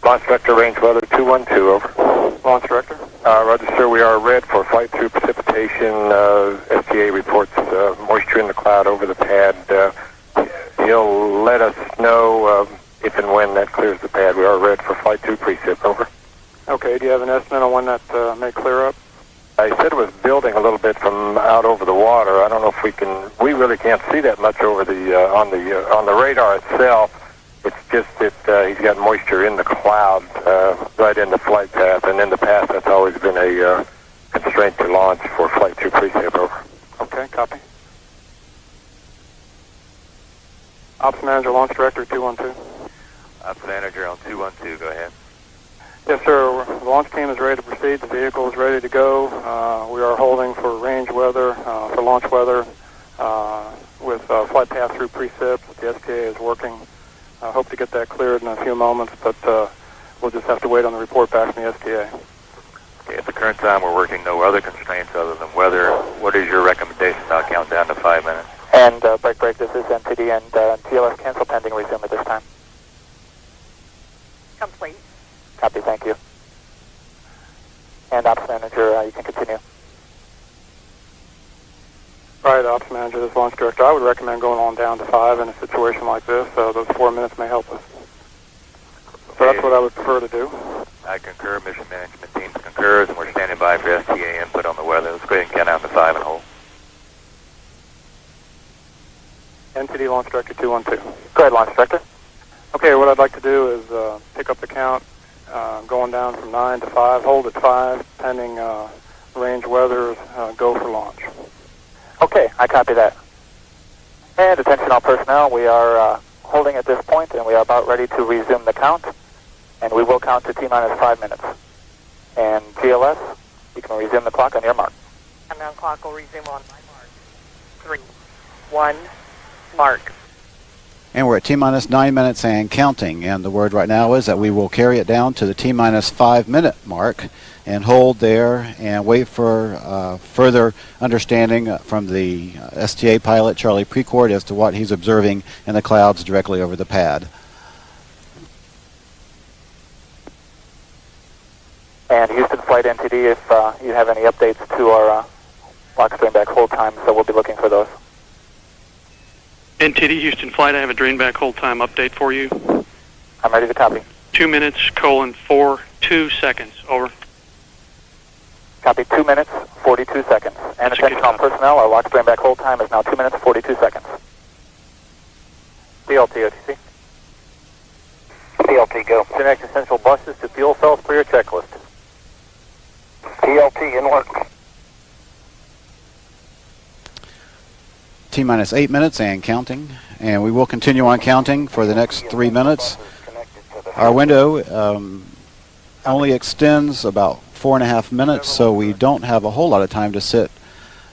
Launch Director, range weather 212, over. Launch Director. Roger, sir, we are red for flight through precipitation. STA reports moisture in the cloud over the pad. He'll let us know if and when that clears the pad. We are red for flight through precip, over. Okay, do you have an estimate on when that may clear up? I said it was building a little bit from out over the water. I don't know if we really can't see that much over the on the radar itself. It's just that he's got moisture in the cloud right in the flight path, and in the past that's always been a constraint to launch for flight through precip, over. Okay, copy. Ops Manager, Launch Director, 212. Ops Manager on 212, go ahead. Yes, sir. The launch team is ready to proceed. The vehicle is ready to go. We are holding for range weather, for launch weather, with flight path through precip. The STA is working. I hope to get that cleared in a few moments, but we'll just have to wait on the report back from the STA. Okay, at the current time, we're working no other constraints other than weather. What is your recommendation? I'll count down to 5 minutes. And break, this is NTD, and TLS cancel pending resume at this time. Complete. Copy, thank you. And Ops Manager, you can continue. Right, Ops Manager, this Launch Director. I would recommend going on down to 5 in a situation like this. Those 4 minutes may help us. So that's what I would prefer to do. I concur. Mission Management Team concurs, and we're standing by for STA input on the weather. Let's go ahead and count down to 5 and hold. NTD Launch Director 212. Go ahead, Launch Director. Okay, what I'd like to do is pick up the count, going down from 9 to 5, hold at 5, pending range weather, go for launch. Okay, I copy that. And attention all personnel, we are holding at this point, and we are about ready to resume the count, and we will count to T-minus 5 minutes. And GLS, you can resume the clock on your mark. Countdown clock will resume on my mark. 3, 1, mark. And we're at T-minus 9 minutes and counting. And the word right now is that we will carry it down to the T-minus 5 minute mark and hold there and wait for further understanding from the STA pilot, Charlie Precourt, as to what he's observing in the clouds directly over the pad. And Houston Flight NTD, if you have any updates to our lock stream back hold time, so we'll be looking for those. NTD Houston Flight, I have a drain back hold time update for you. I'm ready to copy. 2 minutes, 42 seconds, over. Copy, 2 minutes, 42 seconds. And attention all personnel, our lock drain back hold time is now 2 minutes, 42 seconds. DLT, OTC. DLT, go. Connect essential buses to fuel cells per your checklist. DLT, in work. T-minus 8 minutes and counting. And we will continue on counting for the next 3 minutes. Our window only extends about 4.5 minutes, so we don't have a whole lot of time to sit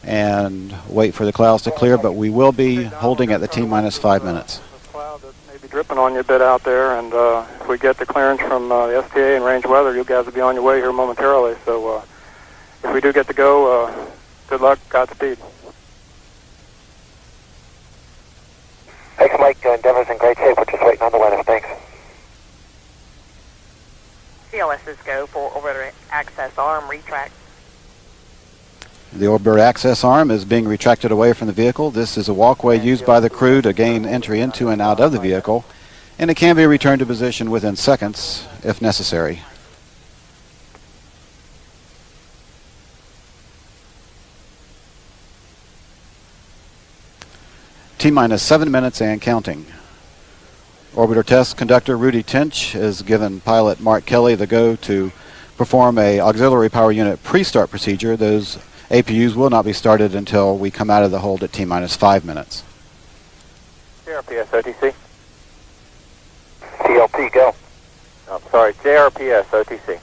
and wait for the clouds to clear, but we will be holding at the T-minus 5 minutes. A cloud that may be dripping on you a bit out there, and if we get the clearance from the STA and range weather, you guys will be on your way here momentarily. So if we do get to go, good luck, Godspeed. Thanks, Mike. Endeavor's in great shape. We're just waiting on the weather. Thanks. CLS's go for orbiter access arm retract. The orbiter access arm is being retracted away from the vehicle. This is a walkway used by the crew to gain entry into and out of the vehicle, and it can be returned to position within seconds if necessary. T-minus 7 minutes and counting. Orbiter test conductor Rudy Tinch has given pilot Mark Kelly the go to perform a auxiliary power unit pre-start procedure. Those APUs will not be started until we come out of the hold at T-minus 5 minutes. JRPS OTC. DLT, go. I'm sorry, JRPS OTC.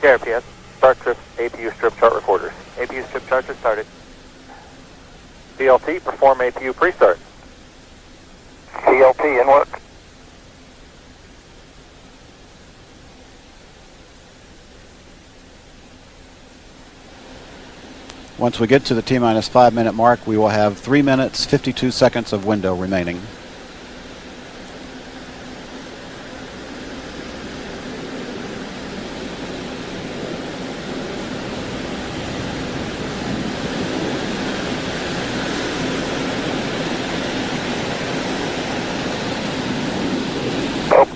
JRPS, start trip APU strip chart recorders. APU strip charts are started. DLT, perform APU pre-start. DLT, in work. Once we get to the T-minus 5 minute mark, we will have 3 minutes, 52 seconds of window remaining.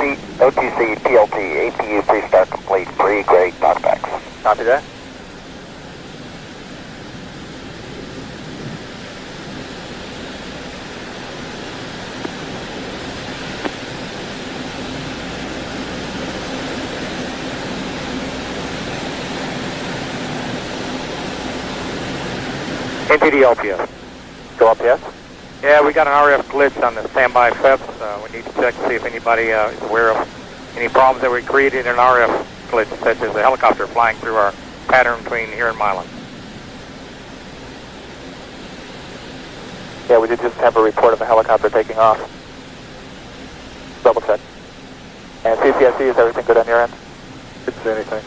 OTC, PLT, APU pre-start complete, pre-grade knockbacks. Copy that. NTD LPS. Go LPS. Yeah, we got an RF glitch on the standby FEPs. We need to check to see if anybody is aware of any problems that we created in an RF glitch, such as a helicopter flying through our pattern between here and Milan. Yeah, we did just have a report of a helicopter taking off. Double check. And CCSC, is everything good on your end? Didn't see anything.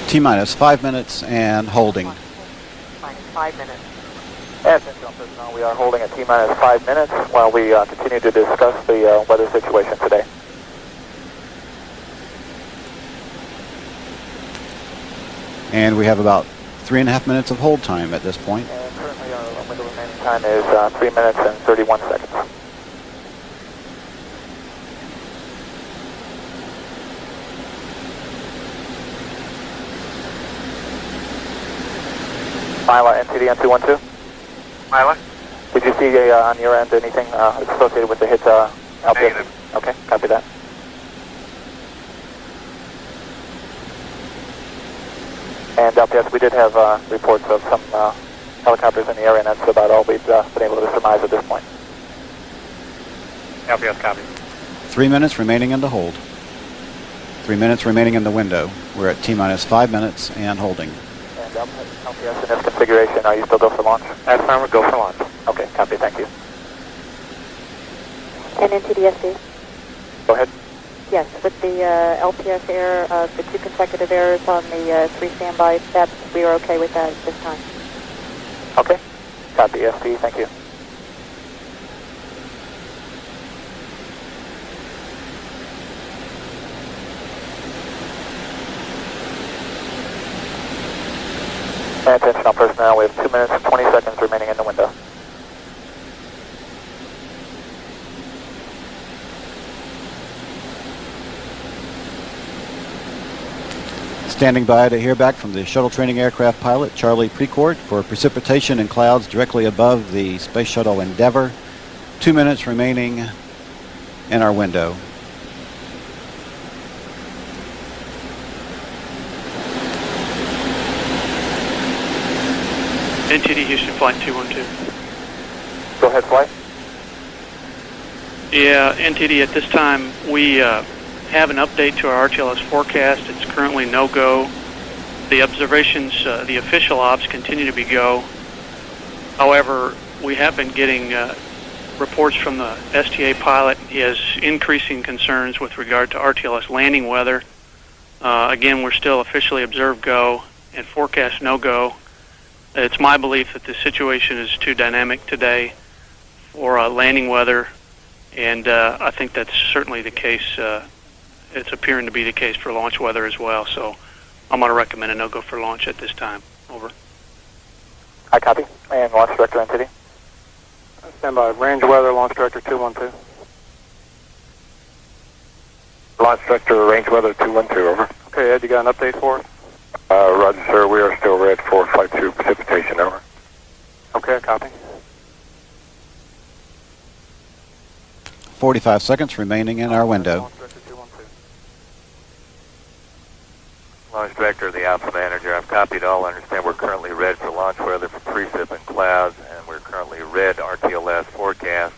T-minus 5 minutes and holding. Minus 5 minutes. And attention personnel, we are holding at T-minus 5 minutes while we continue to discuss the weather situation today. And we have about 3.5 minutes of hold time at this point. And currently our window remaining time is 3 minutes and 31 seconds. Mila, NTD N212. Mila? Did you see on your end anything associated with the hit LPS? Negative. Okay, copy that. And LPS, we did have reports of some helicopters in the area, and that's about all we've been able to surmise at this point. LPS copy. 3 minutes remaining in the hold. 3 minutes remaining in the window. We're at T-minus 5 minutes and holding. And LPS in this configuration, are you still go for launch? That's fine, we'll go for launch. Okay, copy, thank you. And NTDSD? Go ahead. Yes, with the LPS error, the 2 consecutive errors on the 3 standby steps, we are okay with that at this time. Okay, copy, SD, thank you. And attention all personnel, we have 2 minutes and 20 seconds remaining in the window. Standing by to hear back from the shuttle training aircraft pilot, Charlie Precourt, for precipitation and clouds directly above the Space Shuttle Endeavour. 2 minutes remaining in our window. NTD Houston Flight 212. Go ahead, flight. Yeah, NTD, at this time, we have an update to our RTLS forecast. It's currently no-go. The observations, the official ops continue to be go. However, we have been getting reports from the STA pilot. He has increasing concerns with regard to RTLS landing weather. Again, we're still officially observed go and forecast no-go. It's my belief that the situation is too dynamic today for landing weather, and I think that's certainly the case. It's appearing to be the case for launch weather as well, so I'm going to recommend a no-go for launch at this time. Over. I copy. And launch director NTD. Stand by. Range weather, launch director 212. Launch director, range weather 212, over. Okay, Ed, you got an update for us? Roger, sir. We are still red for flight 2 precipitation, over. Okay, copy. 45 seconds remaining in our window. Launch director 212. Launch director of the Alpha Manager. I've copied all. I understand we're currently red for launch weather for precip and clouds, and we're currently red RTLS forecast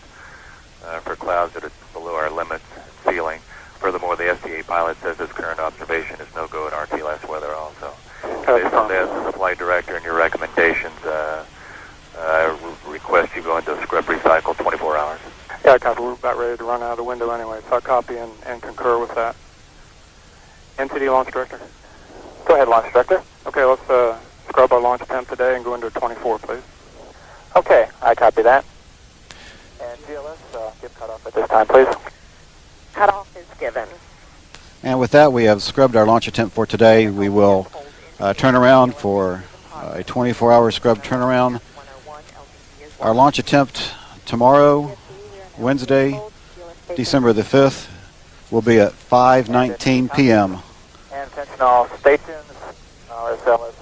for clouds that are below our limits and ceiling. Furthermore, the SDA pilot says his current observation is no-go at RTLS weather also. Based on this, the flight director and your recommendations, I request you go into scrub recycle 24 hours. Yeah, I copy. We're about ready to run out of the window anyway, so I copy and concur with that. NTD launch director. Go ahead, launch director. Okay, let's scrub our launch temp today and go into 24, please. Okay, I copy that. And GLS, give cutoff at this time, please. Cutoff is given. And with that, we have scrubbed our launch attempt for today. We will turn around for a 24-hour scrub turnaround. Our launch attempt tomorrow, Wednesday, December the 5th, will be at 5:19 p.m. And attention all stations, RSL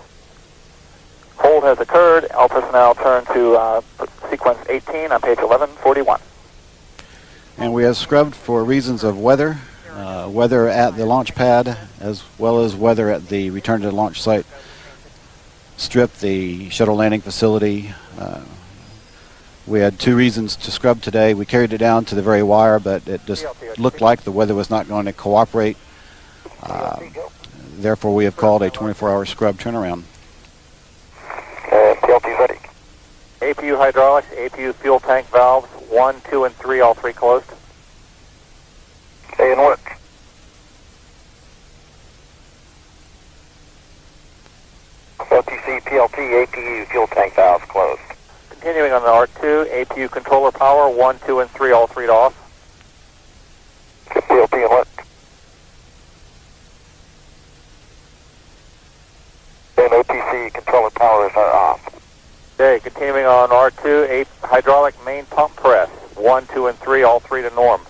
hold has occurred. All personnel turn to sequence 18 on page 1141. And we have scrubbed for reasons of weather, weather at the launch pad, as well as weather at the return to the launch site strip, the shuttle landing facility. We had two reasons to scrub today. We carried it down to the very wire, but it just looked like the weather was not going to cooperate. Therefore, we have called a 24-hour scrub turnaround. PLT's ready. APU hydraulics, APU fuel tank valves, 1, 2, and 3, all three closed. Okay, in work. LTC, PLT, APU fuel tank valves closed. Continuing on the R2, APU controller power, 1, 2, and 3, all three to off. PLT in work. And OTC controller powers are off. Okay, continuing on R2, hydraulic main pump press, 1, 2, and 3, all three to norm.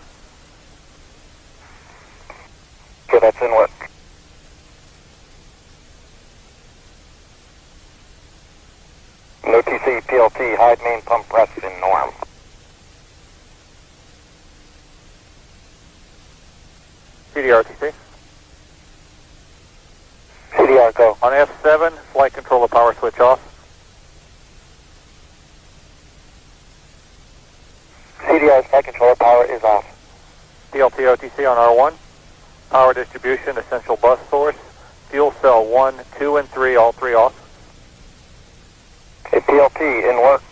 Okay, that's in work. OTC, PLT, hide main pump press in norm. CDR-TC. CDR, go. On F7, flight controller power switch off. CDR flight controller power is off. PLT OTC on R1. Power distribution, essential bus source. Fuel cell 1, 2, and 3, all three off. Okay, PLT in work.